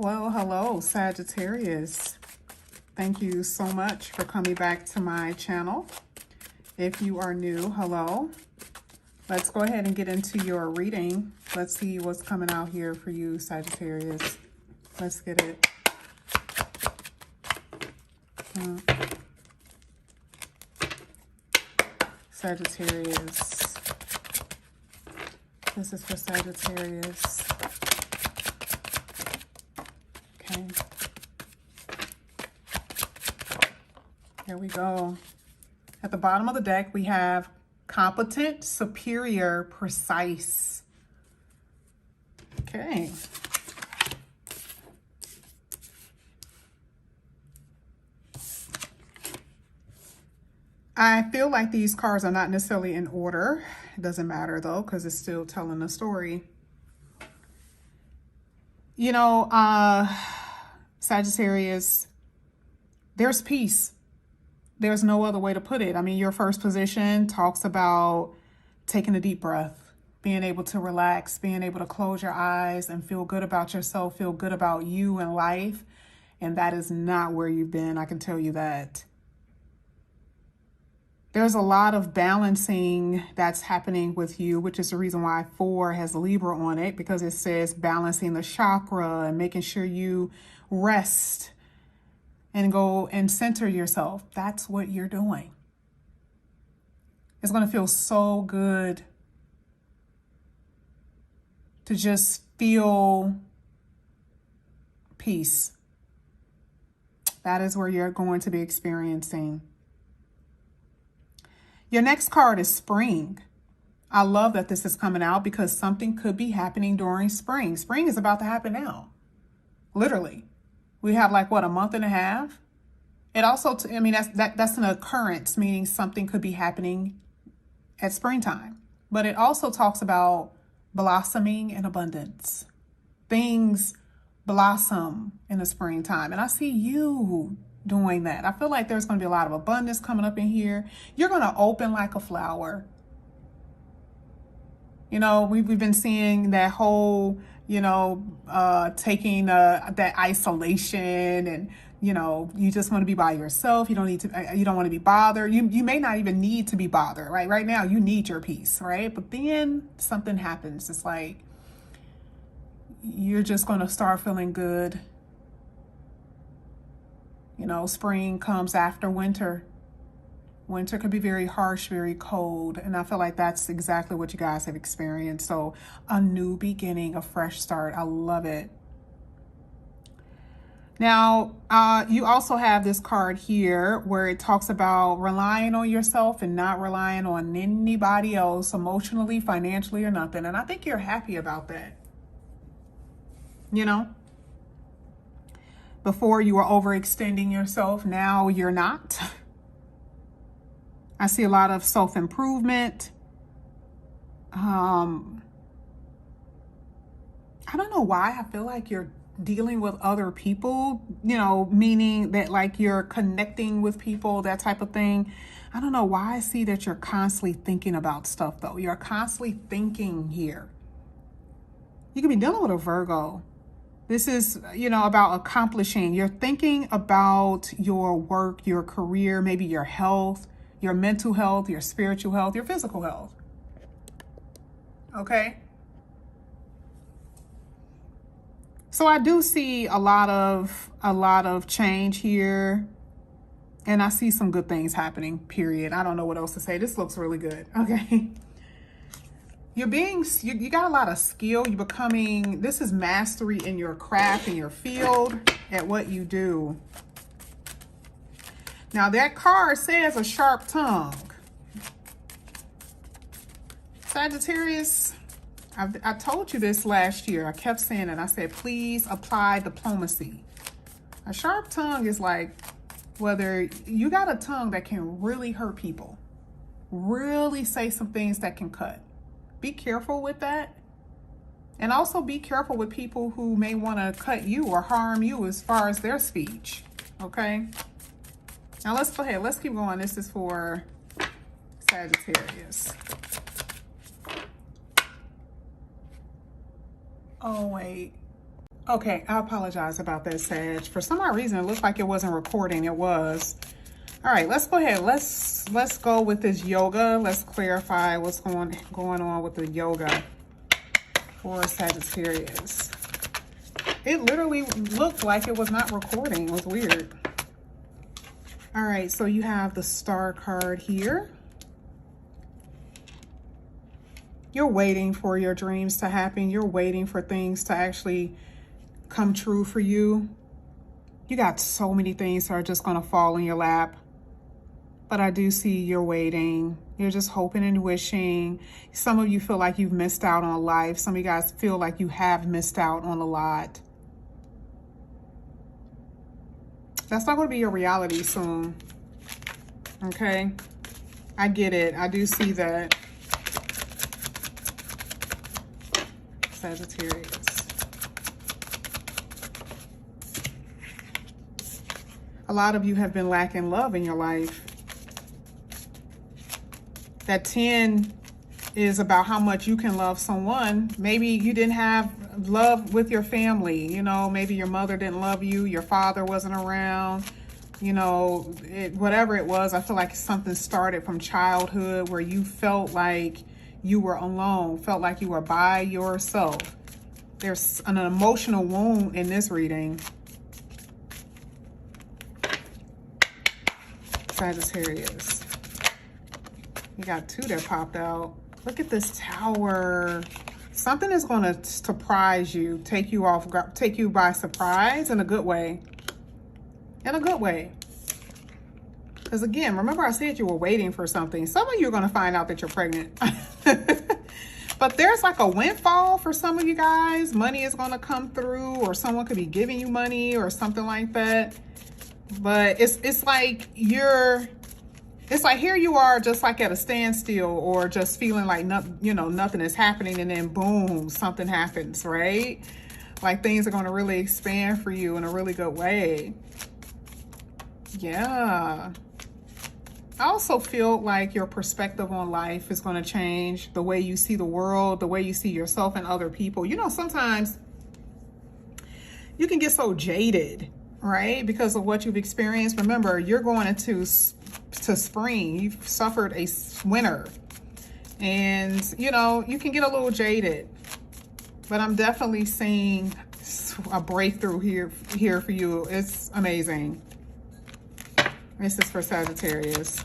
Well, hello, Sagittarius. Thank you so much for coming back to my channel. If you are new, hello. Let's go ahead and get into your reading. Let's see what's coming out here for you, Sagittarius. Let's get it. Sagittarius. This is for Sagittarius. Okay. Here we go. At the bottom of the deck, we have competent, superior, precise. Okay. I feel like these cards are not necessarily in order. It doesn't matter though, because it's still telling the story. You know, Sagittarius, there's peace. There's no other way to put it. I mean, your first position talks about taking a deep breath, being able to relax, being able to close your eyes and feel good about yourself, feel good about you and life. And that is not where you've been. I can tell you that. There's a lot of balancing that's happening with you, which is the reason why 4 has Libra on it, because it says balancing the chakra and making sure you rest and go and center yourself. That's what you're doing. It's going to feel so good to just feel peace. That is where you're going to be experiencing. Your next card is spring. I love that this is coming out because something could be happening during spring. Spring is about to happen now. Literally. We have like, what, a month and a half? It also, I mean, that's an occurrence, meaning something could be happening at springtime. But it also talks about blossoming and abundance. Things blossom in the springtime. And I see you doing that. I feel like there's going to be a lot of abundance coming up in here. You're going to open like a flower. You know, we've been seeing that whole, you know, taking that isolation and, you know, you just want to be by yourself. You don't need to, you don't want to be bothered. You may not even need to be bothered, right? Right now, you need your peace, right? But then something happens. It's like, you're just going to start feeling good. You know, spring comes after winter. Winter could be very harsh, very cold. And I feel like that's exactly what you guys have experienced. So a new beginning, a fresh start. I love it. Now, you also have this card here where it talks about relying on yourself and not relying on anybody else emotionally, financially, or nothing. And I think you're happy about that. You know? Before you were overextending yourself, now you're not. I see a lot of self-improvement. I don't know why I feel like you're dealing with other people, you know, meaning that like you're connecting with people, that type of thing. I don't know why I see that you're constantly thinking about stuff though. You're constantly thinking here. You could be dealing with a Virgo. This is, you know, about accomplishing. You're thinking about your work, your career, maybe your health, your mental health, your spiritual health, your physical health. Okay? So I do see a lot of change here. And I see some good things happening, period. I don't know what else to say. This looks really good. Okay. You got a lot of skill. You're becoming, this is mastery in your craft, in your field, at what you do. Now that card says a sharp tongue. Sagittarius, I told you this last year. I kept saying it. I said, please apply diplomacy. A sharp tongue is like whether you got a tongue that can really hurt people, really say some things that can cut. Be careful with that. And also be careful with people who may want to cut you or harm you as far as their speech. Okay. Now let's go ahead. Let's keep going. This is for Sagittarius. Oh, wait. Okay, I apologize about that, Sag. For some odd reason, it looked like it wasn't recording. It was. All right, let's go ahead. Let's go with this yoga. Let's clarify what's going on with the yoga for Sagittarius. It literally looked like it was not recording. It was weird. All right, so you have the Star card here. You're waiting for your dreams to happen. You're waiting for things to actually come true for you. You got so many things that are just going to fall in your lap. But I do see you're waiting. You're just hoping and wishing. Some of you feel like you've missed out on life. Some of you guys feel like you have missed out on a lot. That's not going to be your reality soon. Okay? I get it. I do see that. Sagittarius. A lot of you have been lacking love in your life. That 10 is about how much you can love someone. Maybe you didn't have love with your family. You know, maybe your mother didn't love you. Your father wasn't around. You know, whatever it was, I feel like something started from childhood where you felt like you were alone, felt like you were by yourself. There's an emotional wound in this reading. Sagittarius. You got 2 that popped out. Look at this Tower. Something is going to surprise you, take you by surprise in a good way. In a good way. Because again, remember I said you were waiting for something. Some of you are going to find out that you're pregnant. But there's like a windfall for some of you guys. Money is going to come through, or someone could be giving you money or something like that. But it's like here you are just like at a standstill, or just feeling like nothing is happening, and then boom, something happens, right? Like things are going to really expand for you in a really good way. Yeah. I also feel like your perspective on life is going to change. The way you see the world, the way you see yourself and other people. You know, sometimes you can get so jaded, right? Because of what you've experienced. Remember, you're going into spring. You've suffered a winter. And, you know, you can get a little jaded. But I'm definitely seeing a breakthrough here for you. It's amazing. This is for Sagittarius.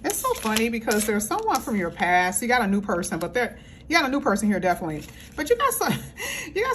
It's so funny because there's someone from your past. You got a new person, but you got a new person here, definitely. But you got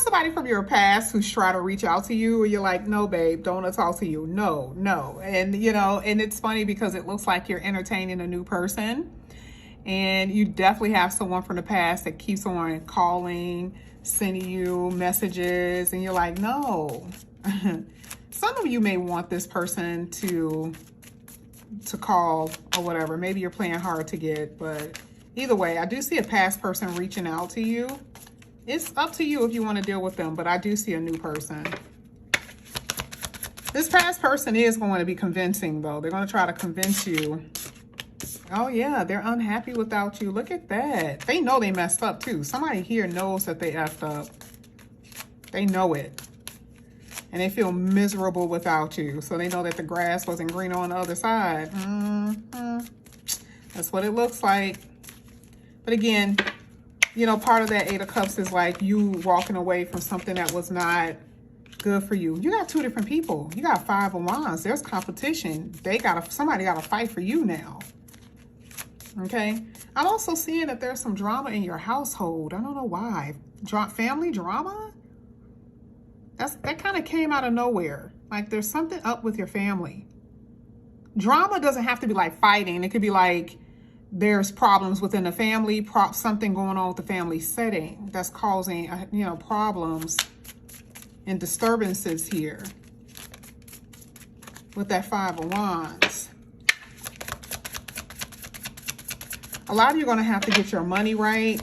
somebody from your past who's trying to reach out to you, and you're like, no, babe, don't want to talk to you. No. And, you know, and it's funny because it looks like you're entertaining a new person. And you definitely have someone from the past that keeps on calling, sending you messages, and you're like, no. Some of you may want this person to call or whatever. Maybe you're playing hard to get, but either way, I do see a past person reaching out to you. It's up to you if you want to deal with them, but I do see a new person. This past person is going to be convincing, though. They're going to try to convince you. Oh, yeah, they're unhappy without you. Look at that. They know they messed up, too. Somebody here knows that they effed up. They know it. And they feel miserable without you. So they know that the grass wasn't greener on the other side. That's what it looks like. But again, you know, part of that 8 of Cups is like you walking away from something that was not good for you. You got 2 different people. You got 5 of Wands. There's competition. Somebody got to fight for you now. Okay. I'm also seeing that there's some drama in your household. I don't know why. Family drama? That kind of came out of nowhere. Like there's something up with your family. Drama doesn't have to be like fighting. It could be like there's problems within the family, something going on with the family setting that's causing, problems and disturbances here with that 5 of Wands. A lot of you are going to have to get your money right,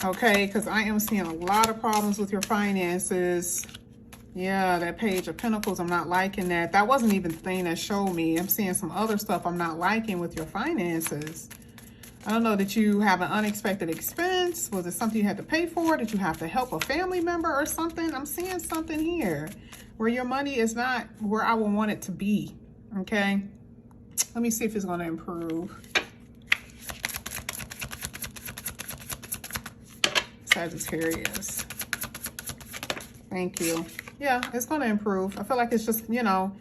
okay? Because I am seeing a lot of problems with your finances. Yeah, that Page of Pentacles, I'm not liking that. That wasn't even the thing that showed me. I'm seeing some other stuff I'm not liking with your finances. I don't know, did you have an unexpected expense? Was it something you had to pay for? Did you have to help a family member or something? I'm seeing something here where your money is not where I would want it to be, okay? Let me see if it's going to improve. Sagittarius. Thank you. Yeah, it's going to improve. I feel like it's just, you know,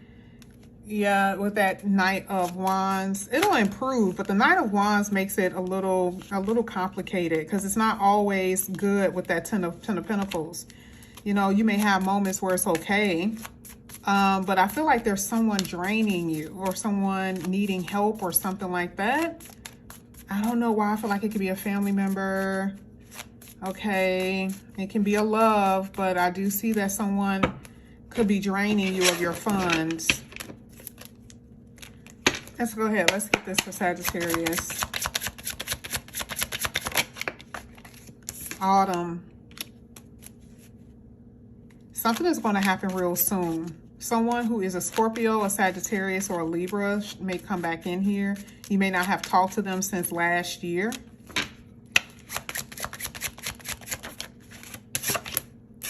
yeah, with that Knight of Wands, it'll improve, but the Knight of Wands makes it a little complicated because it's not always good with that Ten of Pentacles. You know, you may have moments where it's okay, but I feel like there's someone draining you or someone needing help or something like that. I don't know why. I feel like it could be a family member. Okay, it can be a love, but I do see that someone could be draining you of your funds. Let's go ahead. Let's get this for Sagittarius. Autumn. Something is going to happen real soon. Someone who is a Scorpio, a Sagittarius, or a Libra may come back in here. You may not have talked to them since last year.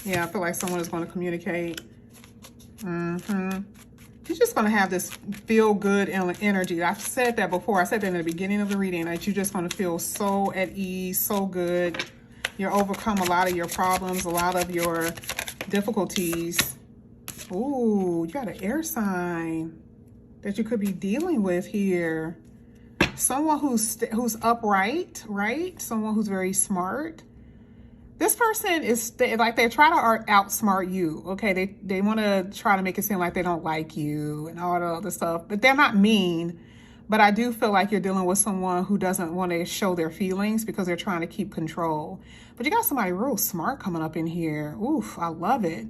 Yeah, I feel like someone is going to communicate. You're just going to have this feel-good energy. I've said that before. I said that in the beginning of the reading, that you're just going to feel so at ease, so good. You'll overcome a lot of your problems, a lot of your difficulties. Ooh, you got an air sign that you could be dealing with here. Someone who's upright, right? Someone who's very smart. This person is like, they try to outsmart you, okay? They want to try to make it seem like they don't like you and all the other stuff, but they're not mean. But I do feel like you're dealing with someone who doesn't want to show their feelings because they're trying to keep control. But you got somebody real smart coming up in here. Oof, I love it.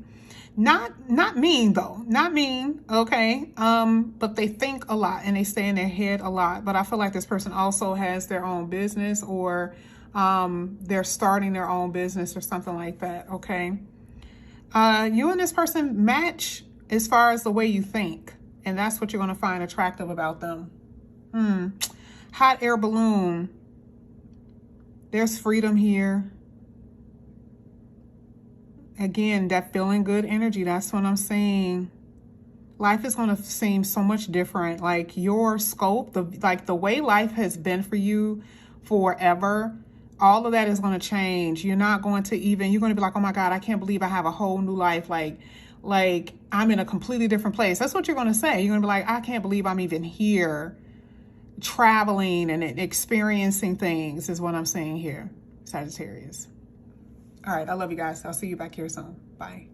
Not mean though, not mean, okay? But they think a lot and they stay in their head a lot. But I feel like this person also has their own business, or they're starting their own business or something like that, okay? You and this person match as far as the way you think, and that's what you're going to find attractive about them. Hot air balloon. There's freedom here. Again, that feeling good energy, that's what I'm saying. Life is going to seem so much different. Like your scope, the way life has been for you forever, all of that is going to change. You're not going to even, you're going to be like, oh my God, I can't believe I have a whole new life. Like I'm in a completely different place. That's what you're going to say. You're going to be like, I can't believe I'm even here, traveling and experiencing things is what I'm saying here, Sagittarius. All right, I love you guys. I'll see you back here soon. Bye.